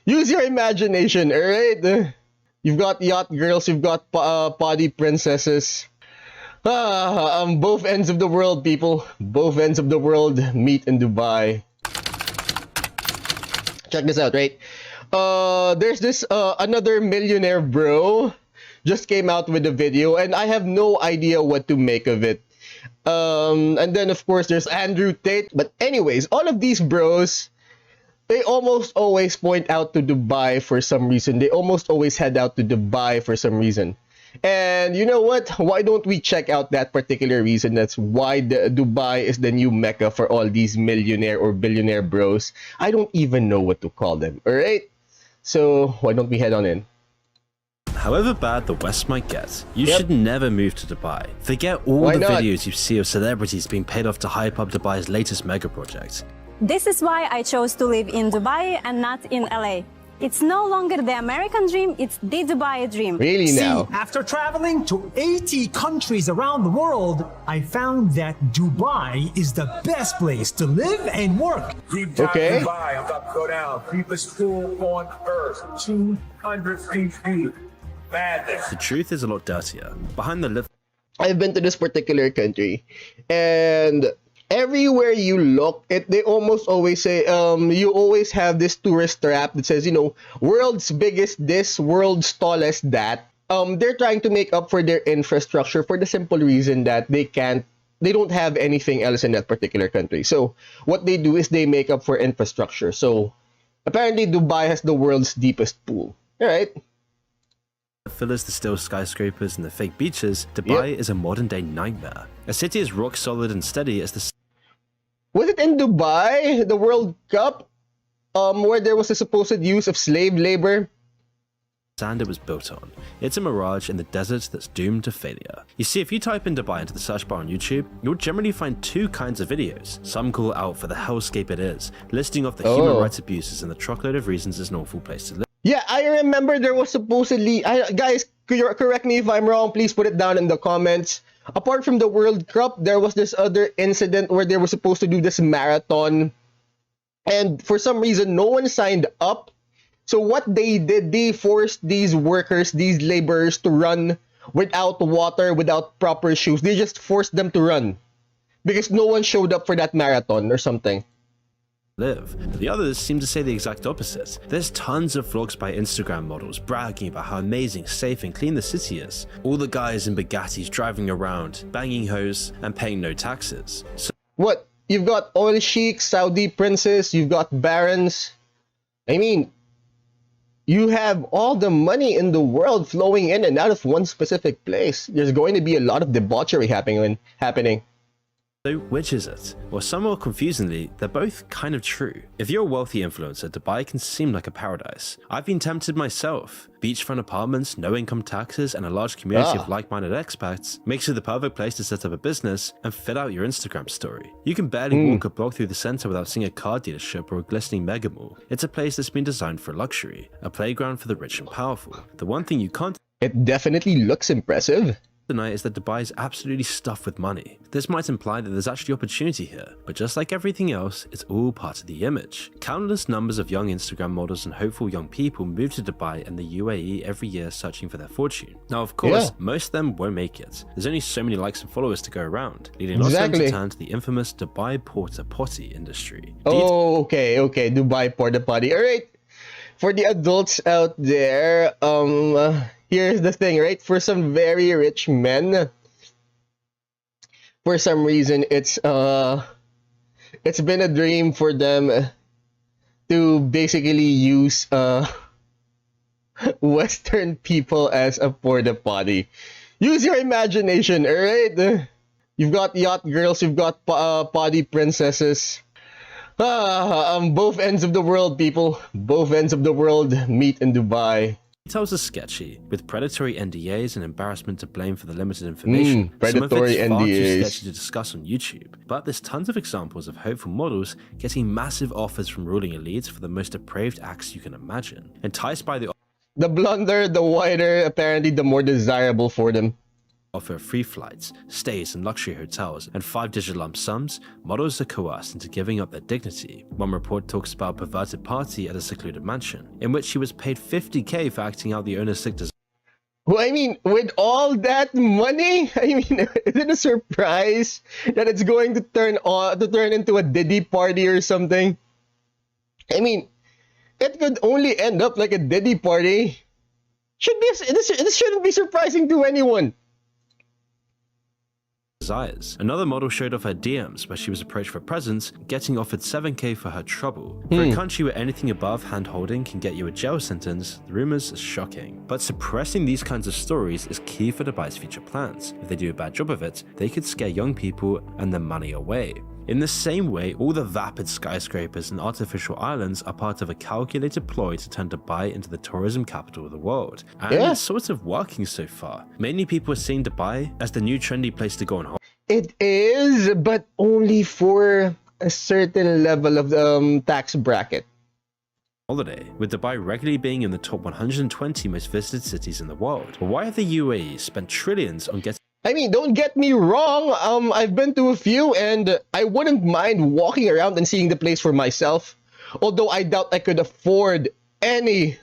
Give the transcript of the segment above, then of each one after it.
Use your imagination, alright? You've got yacht girls, you've got potty princesses. Both ends of the world, people. Both ends of the world meet in Dubai. Check this out, right? There's this another millionaire bro just came out with a video, and I have no idea what to make of it. And then of course there's Andrew Tate. But anyways, all of these bros, they almost always point out to Dubai for some reason. They almost always head out to Dubai for some reason. And you know what? Why don't we check out that particular reason? That's why Dubai is the new mecca for all these millionaire or billionaire bros. I don't even know what to call them, alright? So why don't we head on in? However bad the West might get, you should never move to Dubai. Forget all the videos you see of celebrities being paid off to hype up Dubai's latest mega project. This is why I chose to live in Dubai and not in LA. It's no longer the American dream, it's the Dubai dream. Really now? See, after traveling to 80 countries around the world, I found that Dubai is the best place to live and work. Okay. Dubai, I'm about to go down. Deepest pool on earth, 200 feet deep. Madness. The truth is a lot dirtier. Behind the lift, I've been to this particular country, and everywhere you look, they almost always say, you always have this tourist trap that says, you know, world's biggest this, world's tallest that. They're trying to make up for their infrastructure for the simple reason that they don't have anything else in that particular country. So what they do is they make up for infrastructure. So apparently Dubai has the world's deepest pool. All right. fillers, the still skyscrapers, and the fake beaches, Dubai is a modern-day nightmare. A city as rock-solid and steady as the... Was it in Dubai, the World Cup, where there was a supposed use of slave labor? Sand it was built on. It's a mirage in the desert that's doomed to failure. You see, if you type in Dubai into the search bar on YouTube, you'll generally find two kinds of videos. Some call out for the hellscape it is, listing off the human rights abuses and the truckload of reasons it's an awful place to live. Yeah, I remember there was supposedly... guys, correct me if I'm wrong, please put it down in the comments. Apart from the World Cup, there was this other incident where they were supposed to do this marathon. And for some reason, no one signed up. So what they did, they forced these workers, these laborers to run without water, without proper shoes. They just forced them to run because no one showed up for that marathon or something. But the others seem to say the exact opposite. There's tons of vlogs by Instagram models bragging about how amazing, safe and clean the city is. All the guys in Bugattis driving around, banging hoes and paying no taxes. So what? You've got oil sheiks, Saudi princes, you've got barons. I mean, you have all the money in the world flowing in and out of one specific place. There's going to be a lot of debauchery happening. So which is it? Well, somewhat confusingly, they're both kind of true. If you're a wealthy influencer, Dubai can seem like a paradise. I've been tempted myself. Beachfront apartments, no income taxes, and a large community of like-minded expats makes it the perfect place to set up a business and fill out your Instagram story. You can barely walk a block through the center without seeing a car dealership or a glistening mega mall. It's a place that's been designed for luxury, a playground for the rich and powerful. The one thing you can't... It definitely looks impressive. Tonight is that Dubai is absolutely stuffed with money. This might imply that there's actually opportunity here, but just like everything else, it's all part of the image. Countless numbers of young Instagram models and hopeful young people move to Dubai and the UAE every year searching for their fortune. Now, of course, most of them won't make it. There's only so many likes and followers to go around, leading lots of them to turn to the infamous Dubai porta potty industry. Okay, Dubai porta potty. All right, for the adults out there, here's the thing, right? For some very rich men, for some reason, it's been a dream for them to basically use Western people as a porta potty. Use your imagination, all right? You've got yacht girls, you've got potty princesses. Both ends of the world, people. Both ends of the world meet in Dubai. Details are sketchy, with predatory NDAs and embarrassment to blame for the limited information. Predatory Some of it's far too NDAs. sketchy to discuss on YouTube, but there's tons of examples of hopeful models getting massive offers from ruling elites for the most depraved acts you can imagine. Enticed by the blonder, the whiter, apparently the more desirable for them. offer free flights, stays in luxury hotels, and 5-digit lump sums, models are coerced into giving up their dignity. One report talks about a perverted party at a secluded mansion, in which she was paid $50K for acting out the owner's sick desire. Well, I mean, with all that money, I mean, is it a surprise that it's going to turn into a Diddy party or something? I mean, it could only end up like a Diddy party. This shouldn't be surprising to anyone. Desires. Another model showed off her DMs where she was approached for presents, getting offered $7K for her trouble. For a country where anything above hand-holding can get you a jail sentence, the rumors are shocking. But suppressing these kinds of stories is key for Dubai's future plans. If they do a bad job of it, they could scare young people and their money away. In the same way, all the vapid skyscrapers and artificial islands are part of a calculated ploy to turn Dubai into the tourism capital of the world. And it's sort of working so far. Mainly people are seeing Dubai as the new trendy place to go on holiday. It is, but only for a certain level of tax bracket. With Dubai regularly being in the top 120 most visited cities in the world. But why have the UAE spent trillions on getting... I mean, don't get me wrong, I've been to a few and I wouldn't mind walking around and seeing the place for myself. Although I doubt I could afford any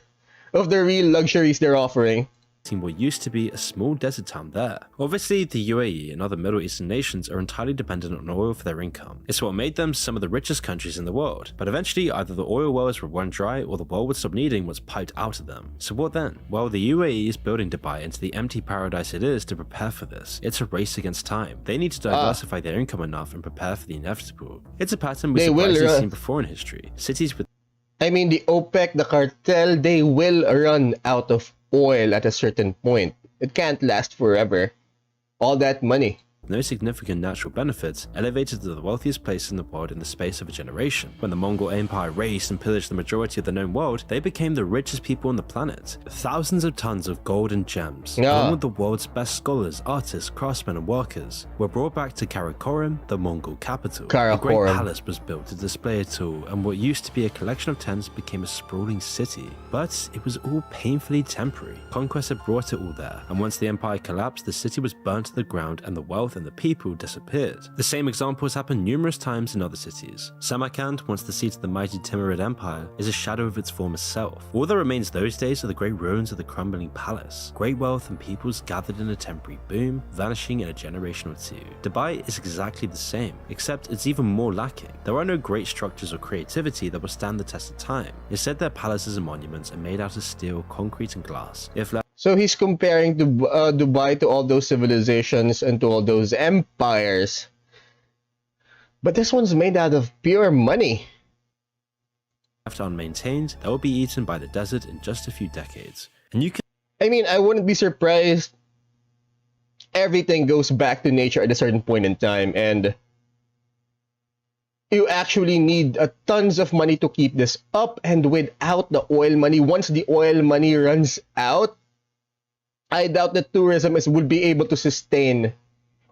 of the real luxuries they're offering. What used to be a small desert town there. Obviously, the UAE and other Middle Eastern nations are entirely dependent on oil for their income. It's what made them some of the richest countries in the world. But eventually, either the oil wells would run dry or the world would stop needing what's piped out of them. So what then? Well, the UAE is building Dubai into the empty paradise it is to prepare for this. It's a race against time. They need to diversify their income enough and prepare for the inevitable. It's a pattern we've surprisingly seen before in history. Cities with... I mean, the OPEC, the cartel, they will run out of oil at a certain point. It can't last forever. All that money. No significant natural benefits, elevated to the wealthiest place in the world in the space of a generation. When the Mongol Empire raced and pillaged the majority of the known world, they became the richest people on the planet. Thousands of tons of gold and gems, along with the world's best scholars, artists, craftsmen, and workers, were brought back to Karakorum, the Mongol capital. A great palace was built to display it all, and what used to be a collection of tents became a sprawling city. But it was all painfully temporary. Conquest had brought it all there, and once the empire collapsed, the city was burnt to the ground and the wealth and the people disappeared. The same example has happened numerous times in other cities. Samarkand, once the seat of the mighty Timurid Empire, is a shadow of its former self. All that remains those days are the great ruins of the crumbling palace. Great wealth and peoples gathered in a temporary boom, vanishing in a generation or two. Dubai is exactly the same, except it's even more lacking. There are no great structures or creativity that will stand the test of time. Instead, their palaces and monuments are made out of steel, concrete, and glass. So he's comparing to Dubai to all those civilizations and to all those empires. But this one's made out of pure money. Left unmaintained, they will be eaten by the desert in just a few decades. And you can... I mean, I wouldn't be surprised. Everything goes back to nature at a certain point in time, and you actually need tons of money to keep this up. And without the oil money, once the oil money runs out, I doubt that tourism would be able to sustain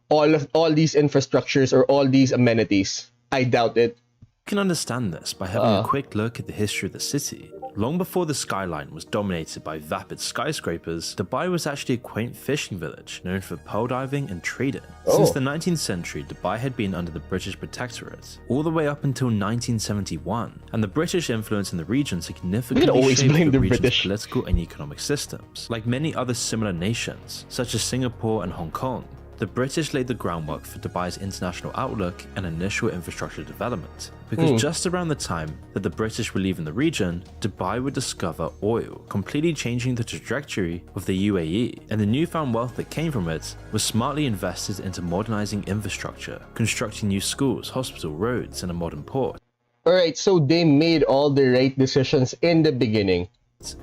all these infrastructures or all these amenities. I doubt it. You can understand this by having a quick look at the history of the city. Long before the skyline was dominated by vapid skyscrapers, Dubai was actually a quaint fishing village known for pearl diving and trading. Since the 19th century, Dubai had been under the British protectorate, all the way up until 1971, and the British influence in the region significantly shaped the region's political and economic systems. Like many other similar nations, such as Singapore and Hong Kong, the British laid the groundwork for Dubai's international outlook and initial infrastructure development. Because just around the time that the British were leaving the region, Dubai would discover oil, completely changing the trajectory of the UAE, and the newfound wealth that came from it was smartly invested into modernizing infrastructure, constructing new schools, hospitals, roads, and a modern port. Alright, so they made all the right decisions in the beginning.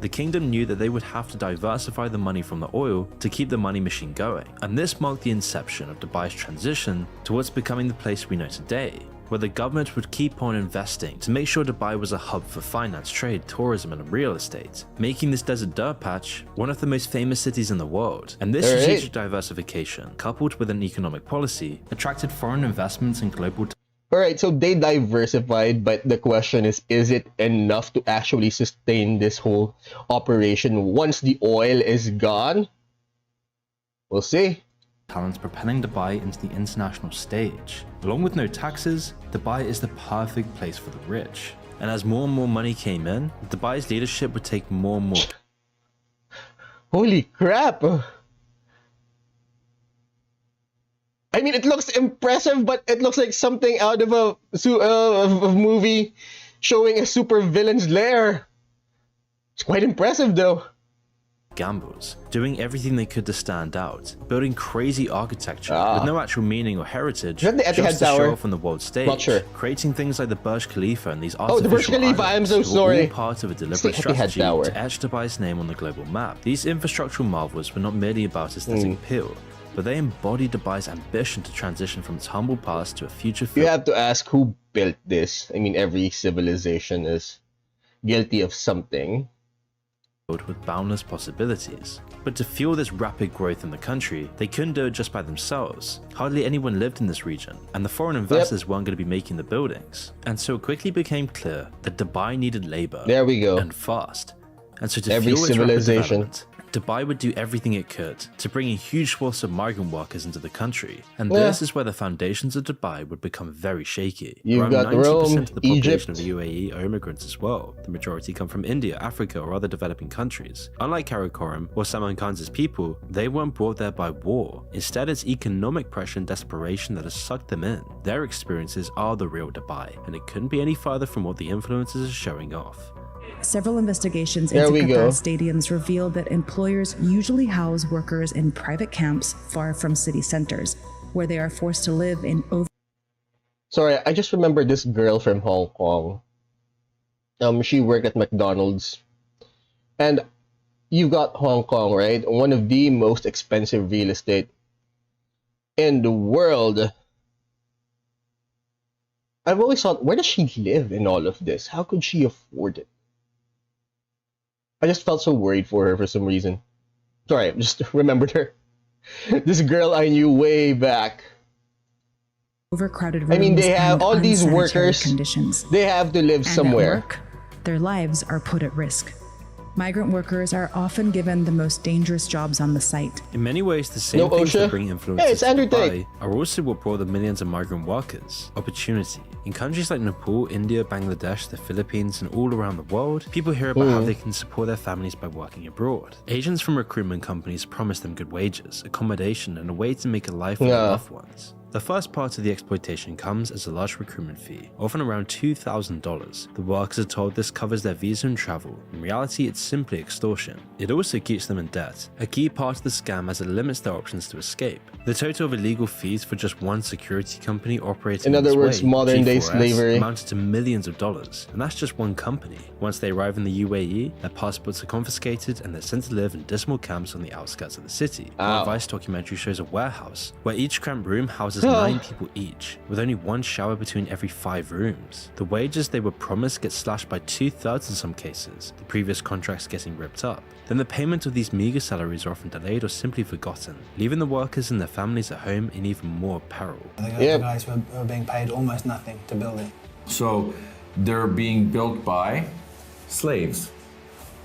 The kingdom knew that they would have to diversify the money from the oil to keep the money machine going, and this marked the inception of Dubai's transition towards becoming the place we know today, where the government would keep on investing to make sure Dubai was a hub for finance, trade, tourism, and real estate, making this desert dirt patch one of the most famous cities in the world. And this strategic diversification, coupled with an economic policy, attracted foreign investments and global... Alright, so they diversified, but the question is it enough to actually sustain this whole operation once the oil is gone? We'll see. talents propelling Dubai into the international stage. Along with no taxes, Dubai is the perfect place for the rich. And as more and more money came in, Dubai's leadership would take more and more. Holy crap! I mean, it looks impressive, but it looks like something out of a movie showing a super villain's lair. It's quite impressive, though. Gambles, doing everything they could to stand out, building crazy architecture with no actual meaning or heritage, Is that the Etihad just to Tower? show off on the world stage, Not sure. creating things like the Burj Khalifa and these Oh, artificial the Burj Khalifa, I'm islands so were sorry. all part of a deliberate It's the Etihad strategy Tower. to etch Dubai's name on the global map. These infrastructural marvels were not merely about aesthetic appeal, but they embody Dubai's ambition to transition from its humble past to a future You filled have to ask who built this. I mean, every civilization is guilty of something. with boundless possibilities. But to fuel this rapid growth in the country, they couldn't do it just by themselves. Hardly anyone lived in this region, and the foreign investors weren't going to be making the buildings. And so it quickly became clear that Dubai needed labor. There we go. And fast. And so to Every fuel its rapid civilization. development, Dubai would do everything it could to bring in huge swaths of migrant workers into the country. And this is where the foundations of Dubai would become very shaky. You've Around got 90% Rome, of the population Egypt. of the UAE are immigrants as well. The majority come from India, Africa, or other developing countries. Unlike Karakoram or Salman Khan's people, they weren't brought there by war. Instead, it's economic pressure and desperation that has sucked them in. Their experiences are the real Dubai, and it couldn't be any further from what the influencers are showing off. Several investigations There into we Qatar go. stadiums revealed that employers usually house workers in private camps far from city centers, where they are forced to live in Sorry, I just remember this girl from Hong Kong. She worked at McDonald's. And you've got Hong Kong, right? One of the most expensive real estate in the world. I've always thought, where does she live in all of this? How could she afford it? I just felt so worried for her for some reason. Sorry, I just remembered her. This girl I knew way back. overcrowded rooms I mean, they have and all these unsanitary workers. conditions. They have to live And somewhere. at work, their lives are put at risk. Migrant workers are often given the most dangerous jobs on the site. In many ways, the same No things OSHA? that bring influence Hey, it's to Andrew Dubai Tate. are also what brought the millions of migrant workers opportunity. In countries like Nepal, India, Bangladesh, the Philippines, and all around the world, people hear about how they can support their families by working abroad. Agents from recruitment companies promise them good wages, accommodation, and a way to make a life with their loved ones. The first part of the exploitation comes as a large recruitment fee, often around $2,000. The workers are told this covers their visa and travel. In reality, it's simply extortion. It also keeps them in debt, a key part of the scam as it limits their options to escape. The total of illegal fees for just one security company operating In other this words, way, modern-day G4S, slavery. amounted to millions of dollars, and that's just one company. Once they arrive in the UAE, their passports are confiscated and they're sent to live in dismal camps on the outskirts of the city. Our Vice documentary shows a warehouse where each cramped room houses 9 people each, with only one shower between every 5 rooms. The wages they were promised get slashed by 2/3 in some cases, the previous contracts getting ripped up. Then the payment of these meager salaries are often delayed or simply forgotten, leaving the workers and their families at home in even more peril. The guys were being paid almost nothing to build it. So they're being built by slaves.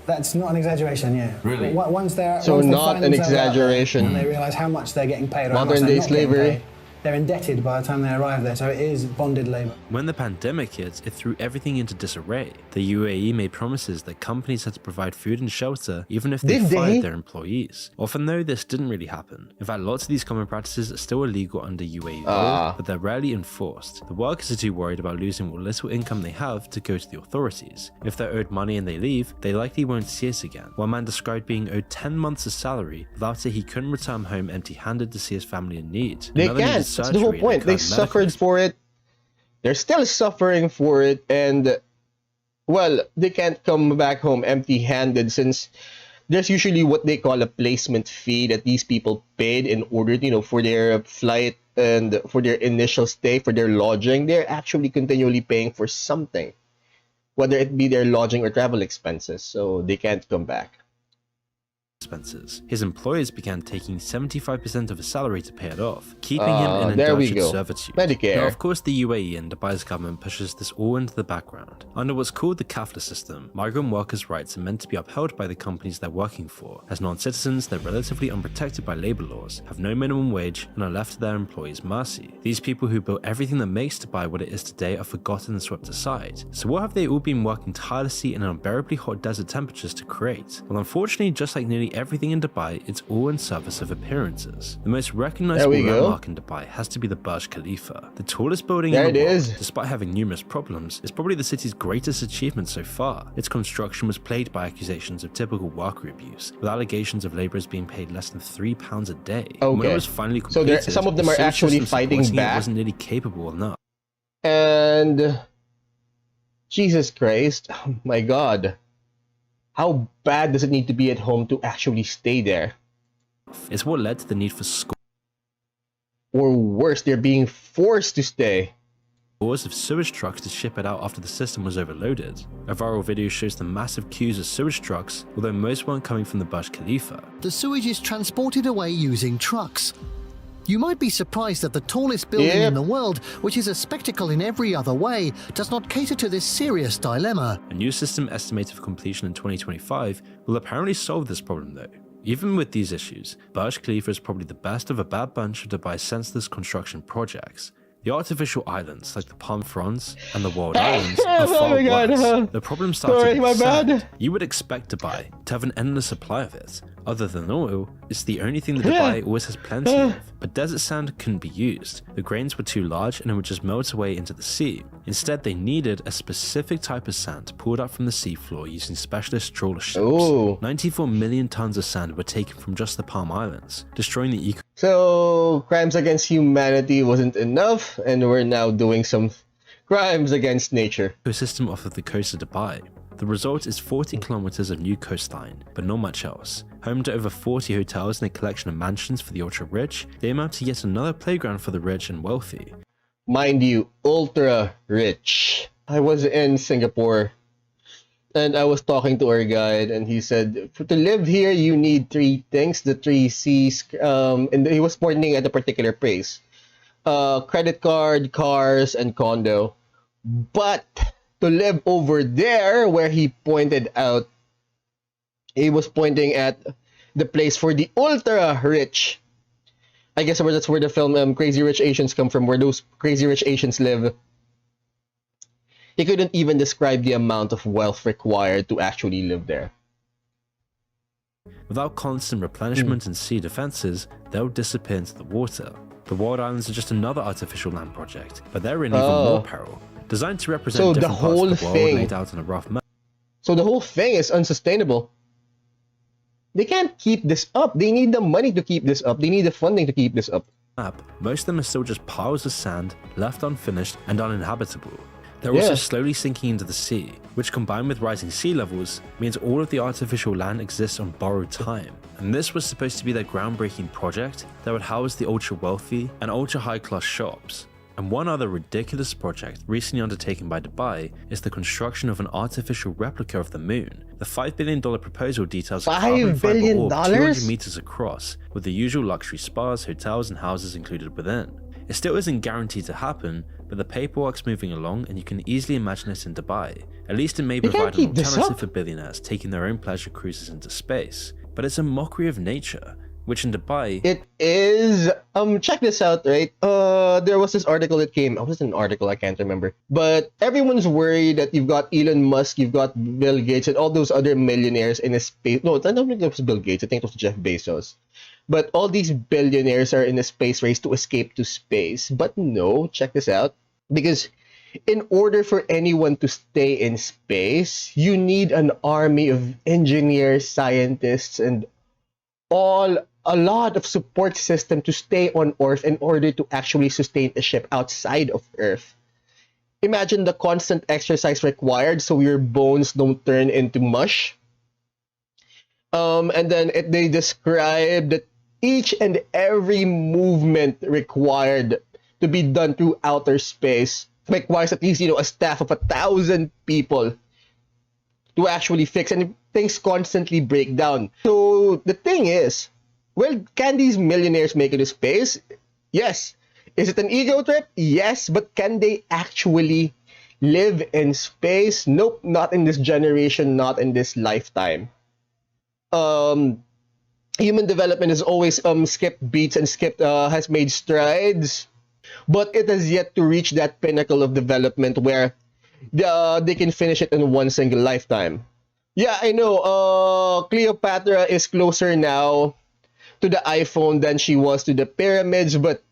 That's not an exaggeration, yeah. Really? Once they're So once they not find an themselves out there exaggeration. and they realize how much they're getting paid or how much Modern-day they're not getting slavery. paid, they're indebted by the time they arrive there, so it is bonded labor. When the pandemic hit, it threw everything into disarray. The UAE made promises that companies had to provide food and shelter even if they Did they? fired their employees. Often though, this didn't really happen. In fact, lots of these common practices are still illegal under UAE law, but they're rarely enforced. The workers are too worried about losing what little income they have to go to the authorities. If they're owed money and they leave, they likely won't see it again. One man described being owed 10 months of salary. Without it, he couldn't return home empty-handed to see his family in need. They Another needed can't. That's the whole surgery and point. They incurred medical suffered for it. They're still suffering for it, and well, they can't come back home empty-handed since there's usually what they call a placement fee that these people paid in order, you know, for their flight and for their initial stay, for their lodging. They're actually continually paying for something, whether it be their lodging or travel expenses, so they can't come back. expenses. His employers began taking 75% of his salary to pay it off, keeping him in there we indentured go. servitude. Medicare. Now, of course, the UAE and Dubai's government pushes this all into the background. Under what's called the kafala system, migrant workers' rights are meant to be upheld by the companies they're working for. As non-citizens, they're relatively unprotected by labor laws, have no minimum wage, and are left to their employees' mercy. These people who built everything that makes Dubai what it is today are forgotten and swept aside. So what have they all been working tirelessly in unbearably hot desert temperatures to create? Well, unfortunately, just like nearly everything in Dubai, it's all in service of appearances. The most recognizable landmark in Dubai has to be the Burj Khalifa. The tallest building in the world, despite having numerous problems, is probably the city's greatest achievement so far. Its construction was plagued by accusations of typical worker abuse, with allegations of laborers being paid less than £3 a day. Okay. When it was finally completed, so some of them are actually fighting back. It wasn't nearly capable enough. And Jesus Christ, oh my God. How bad does it need to be at home to actually stay there? It's what led to the need for or worse, they're being forced to stay. Of sewage trucks to ship it out after the system was overloaded. A viral video shows the massive queues of sewage trucks, although most weren't coming from the Burj Khalifa. The sewage is transported away using trucks. You might be surprised that the tallest building in the world, which is a spectacle in every other way, does not cater to this serious dilemma. A new system estimated for completion in 2025 will apparently solve this problem though. Even with these issues, Burj Khalifa is probably the best of a bad bunch of Dubai's senseless construction projects. The artificial islands like the Palm Fronds and the Wild Islands are far worse. The problem started with sand. You would expect Dubai to have an endless supply of it. Other than oil, it's the only thing that Dubai always has plenty of. But desert sand couldn't be used. The grains were too large and it would just melt away into the sea. Instead, they needed a specific type of sand pulled up from the seafloor using specialist trawler ships. 94 million tons of sand were taken from just the Palm Islands, destroying the ecosystem. So, crimes against humanity wasn't enough, and we're now doing some crimes against nature. Ecosystem off of the coast of Dubai. The result is 40 kilometers of new coastline, but not much else. Home to over 40 hotels and a collection of mansions for the ultra-rich, they amount to yet another playground for the rich and wealthy. Mind you, ultra-rich. I was in Singapore, and I was talking to our guide, and he said, to live here, you need 3 things, the 3 C's, and he was pointing at a particular place. Credit card, cars, and condo. But to live over there, where he pointed out, he was pointing at the place for the ultra-rich. I guess that's where the film Crazy Rich Asians come from, where those Crazy Rich Asians live. He couldn't even describe the amount of wealth required to actually live there. Without constant replenishment and sea defenses, they'll disappear into the water. The Wild Islands are just another artificial land project, but they're in even more peril. Designed to represent different parts of the world laid out in a rough map. So the whole thing is unsustainable. They can't keep this up. They need the money to keep this up. They need the funding to keep this up. Most of them are still just piles of sand, left unfinished and uninhabitable. They're also slowly sinking into the sea, which combined with rising sea levels means all of the artificial land exists on borrowed time. And this was supposed to be their groundbreaking project that would house the ultra wealthy and ultra high class shops. And one other ridiculous project recently undertaken by Dubai is the construction of an artificial replica of the moon. The $5 billion proposal details a carbon fiber orb 200 meters across, with the usual luxury spas, hotels and houses included within. It still isn't guaranteed to happen, but the paperwork's moving along and you can easily imagine it in Dubai. At least it may provide an alternative for billionaires taking their own pleasure cruises into space. But it's a mockery of nature, which in Dubai... It is... check this out, right? There was this article that came... What was an article? I can't remember. But everyone's worried that you've got Elon Musk, you've got Bill Gates, and all those other millionaires in a space... No, I don't think it was Bill Gates. I think it was Jeff Bezos. But all these billionaires are in a space race to escape to space. But no, check this out. Because in order for anyone to stay in space, you need an army of engineers, scientists, and a lot of support system to stay on Earth in order to actually sustain a ship outside of Earth. Imagine the constant exercise required so your bones don't turn into mush. And then they describe that each and every movement required to be done through outer space requires at least, a staff of 1,000 people to actually fix. And things constantly break down. So the thing is, well, can these millionaires make it to space? Yes. Is it an ego trip? Yes. But can they actually live in space? Nope, not in this generation, not in this lifetime. Human development has always skipped beats and has made strides, but it has yet to reach that pinnacle of development where they can finish it in one single lifetime. Yeah, I know. Cleopatra is closer now to the iPhone than she was to the pyramids, but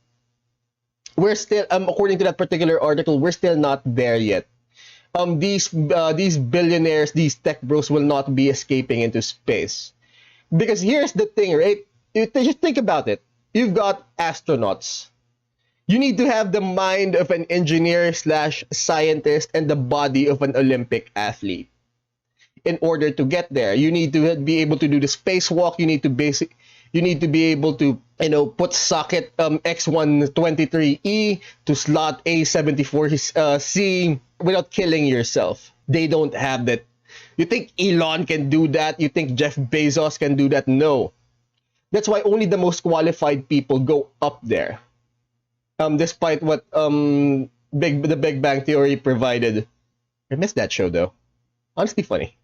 we're still, according to that particular article, we're still not there yet. These billionaires, these tech bros will not be escaping into space. Because here's the thing, right? Just think about it. You've got astronauts. You need to have the mind of an engineer / scientist and the body of an Olympic athlete. In order to get there, you need to be able to do the spacewalk. You need to be able to, put socket X123E to slot A74C without killing yourself. They don't have that. You think Elon can do that? You think Jeff Bezos can do that? No. That's why only the most qualified people go up there. Despite what the Big Bang Theory provided. I missed that show though. Honestly funny.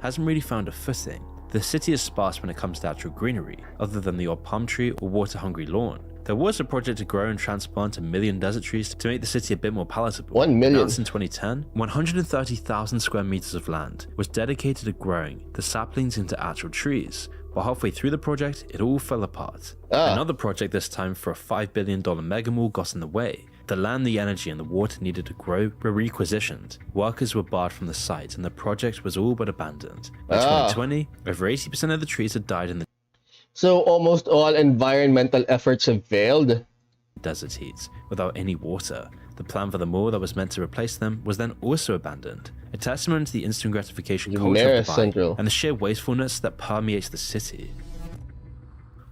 Hasn't really found a footing. The city is sparse when it comes to actual greenery, other than the odd palm tree or water-hungry lawn. There was a project to grow and transplant 1 million desert trees to make the city a bit more palatable. 1 million. Announced in 2010, 130,000 square meters of land was dedicated to growing the saplings into actual trees. But halfway through the project, it all fell apart. Another project, this time for a $5 billion mega mall, got in the way. The land, the energy, and the water needed to grow were requisitioned. Workers were barred from the site, and the project was all but abandoned. By 2020, over 80% of the trees had died in the So almost all environmental efforts have failed. desert heat, without any water. The plan for the mall that was meant to replace them was then also abandoned. A testament to the instant gratification culture of Dubai and the sheer wastefulness that permeates the city.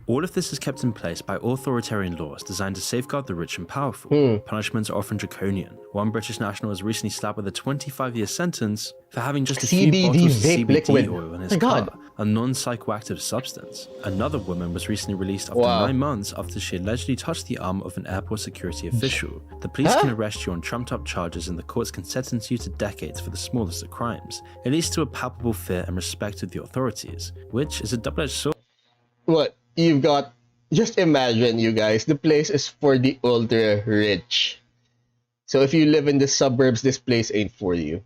All of this is kept in place by authoritarian laws designed to safeguard the rich and powerful. Punishments are often draconian. One British national was recently slapped with a 25-year sentence for having just a few bottles of CBD oil in his car, a non-psychoactive substance. Another woman was recently released after 9 months after she allegedly touched the arm of an airport security official. The police can arrest you on trumped-up charges, and the courts can sentence you to decades for the smallest of crimes. It leads to a palpable fear and respect of the authorities, which is a double-edged sword. What? You've got, just imagine, you guys, the place is for the ultra rich. So if you live in the suburbs, this place ain't for you.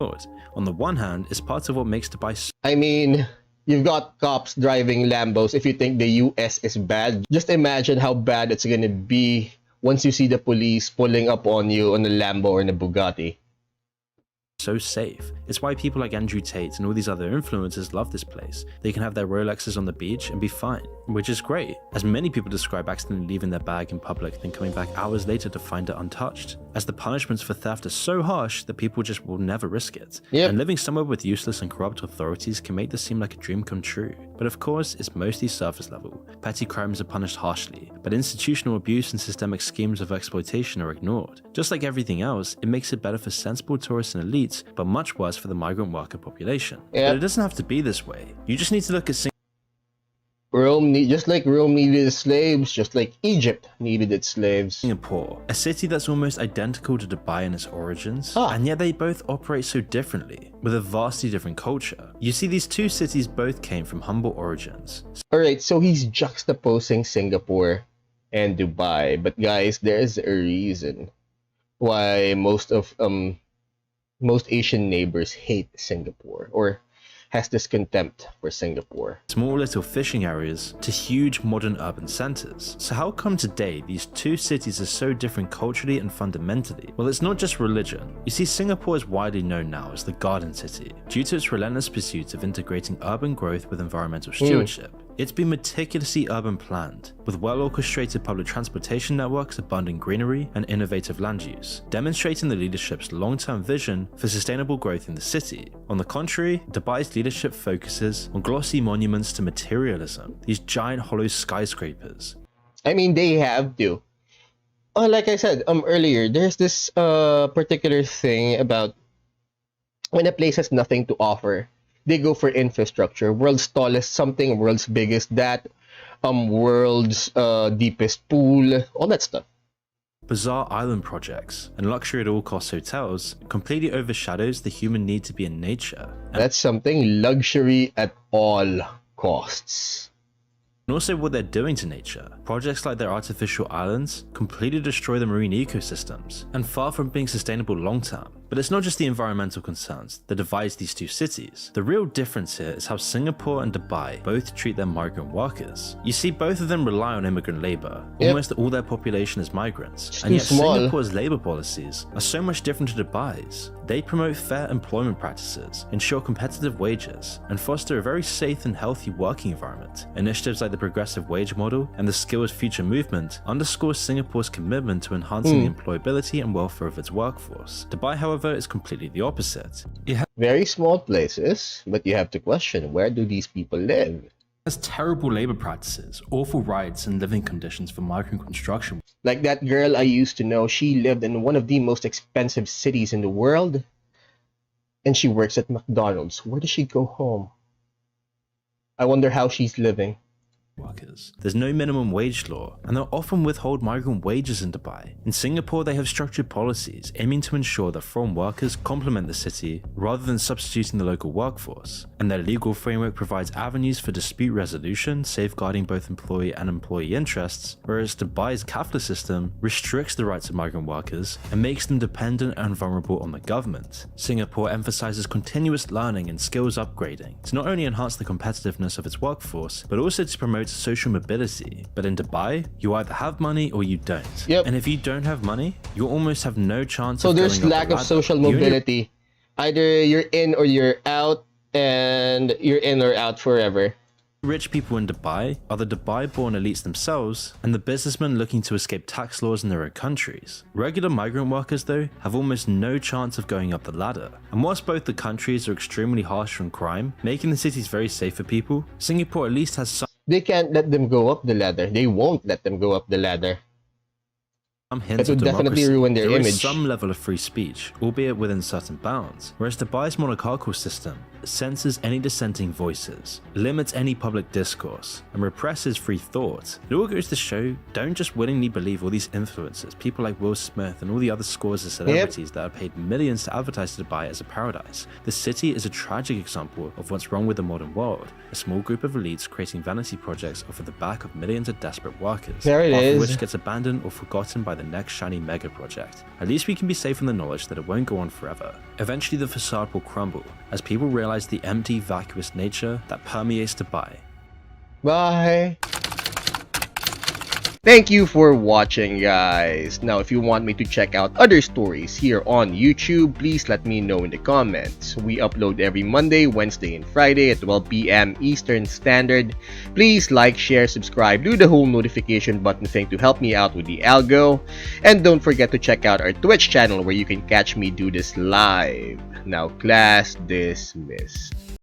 On the one hand, it's part of what makes Dubai so I mean, you've got cops driving Lambos. If you think the US is bad, just imagine how bad it's gonna be once you see the police pulling up on you on a Lambo or in a Bugatti. so safe. It's why people like Andrew Tate and all these other influencers love this place. They can have their Rolexes on the beach and be fine, which is great, as many people describe accidentally leaving their bag in public then coming back hours later to find it untouched, as the punishments for theft are so harsh that people just will never risk it. And living somewhere with useless and corrupt authorities can make this seem like a dream come true. But of course, it's mostly surface level. Petty crimes are punished harshly, but institutional abuse and systemic schemes of exploitation are ignored. Just like everything else, it makes it better for sensible tourists and elites, but much worse for the migrant worker population. But it doesn't have to be this way. You just need to look at just like Rome needed its slaves, just like Egypt needed its slaves. Singapore, a city that's almost identical to Dubai in its origins, and yet they both operate so differently, with a vastly different culture. You see, these two cities both came from humble origins. Alright, so he's juxtaposing Singapore and Dubai, but guys, there's a reason why most Asian neighbors hate Singapore, or has this contempt for Singapore. Small little fishing areas to huge modern urban centers. So how come today these two cities are so different culturally and fundamentally? Well, it's not just religion. You see, Singapore is widely known now as the Garden City, due to its relentless pursuit of integrating urban growth with environmental stewardship. It's been meticulously urban planned, with well-orchestrated public transportation networks, abundant greenery, and innovative land use, demonstrating the leadership's long-term vision for sustainable growth in the city. On the contrary, Dubai's leadership focuses on glossy monuments to materialism, these giant hollow skyscrapers. I mean, they have to. Like I said earlier, there's this particular thing about When a place has nothing to offer, they go for infrastructure. World's tallest something, world's biggest that, world's deepest pool, all that stuff. Bizarre island projects and luxury at all cost hotels completely overshadows the human need to be in nature. That's something, luxury at all costs. And also what they're doing to nature. Projects like their artificial islands completely destroy the marine ecosystems, and far from being sustainable long term. But it's not just the environmental concerns that divides these two cities. The real difference here is how Singapore and Dubai both treat their migrant workers. You see, both of them rely on immigrant labor. Yep. Almost all their population is migrants. It's and too yet small. Singapore's labor policies are so much different to Dubai's. They promote fair employment practices, ensure competitive wages, and foster a very safe and healthy working environment. Initiatives like the progressive wage model and the Skills Future movement underscore Singapore's commitment to enhancing the employability and welfare of its workforce. Dubai, however, is completely the opposite. It Very small places, but you have to question, where do these people live? has terrible labor practices, awful rights, and living conditions for migrant construction. Like that girl I used to know, she lived in one of the most expensive cities in the world, and she works at McDonald's. Where does she go home? I wonder how she's living. Workers. There's no minimum wage law, and they'll often withhold migrant wages in Dubai. In Singapore, they have structured policies aiming to ensure that foreign workers complement the city rather than substituting the local workforce, and their legal framework provides avenues for dispute resolution, safeguarding both employee and employee interests, whereas Dubai's kafala system restricts the rights of migrant workers and makes them dependent and vulnerable on the government. Singapore emphasizes continuous learning and skills upgrading to not only enhance the competitiveness of its workforce, but also to promote social mobility. But in Dubai, you either have money or you don't. Yep. And if you don't have money, you almost have no chance So of there's going up lack the of ladder. social The only mobility. Either you're in or you're out, and you're in or out forever. rich people in Dubai are the Dubai-born elites themselves and the businessmen looking to escape tax laws in their own countries. Regular migrant workers, though, have almost no chance of going up the ladder. And whilst both the countries are extremely harsh on crime, making the cities very safe for people, Singapore at least has some They can't let them go up the ladder. They won't let them go up the ladder. hints It would of definitely democracy. ruin their There is image. some level of free speech, albeit within certain bounds, whereas Dubai's monarchical system censors any dissenting voices, limits any public discourse, and represses free thought. It all goes to show, don't just willingly believe all these influencers, people like Will Smith and all the other scores of celebrities that are paid millions to advertise to Dubai as a paradise. The city is a tragic example of what's wrong with the modern world, a small group of elites creating vanity projects off of the back of millions of desperate workers, There it half of is. which gets abandoned or forgotten by the next shiny mega project. At least we can be safe in the knowledge that it won't go on forever. Eventually the facade will crumble as people realize the empty, vacuous nature that permeates Dubai. Bye. Thank you for watching, guys. Now, if you want me to check out other stories here on YouTube, please let me know in the comments. We upload every Monday, Wednesday, and Friday at 12 p.m. Eastern Standard. Please like, share, subscribe, do the whole notification button thing to help me out with the algo. And don't forget to check out our Twitch channel where you can catch me do this live. Now, class dismissed.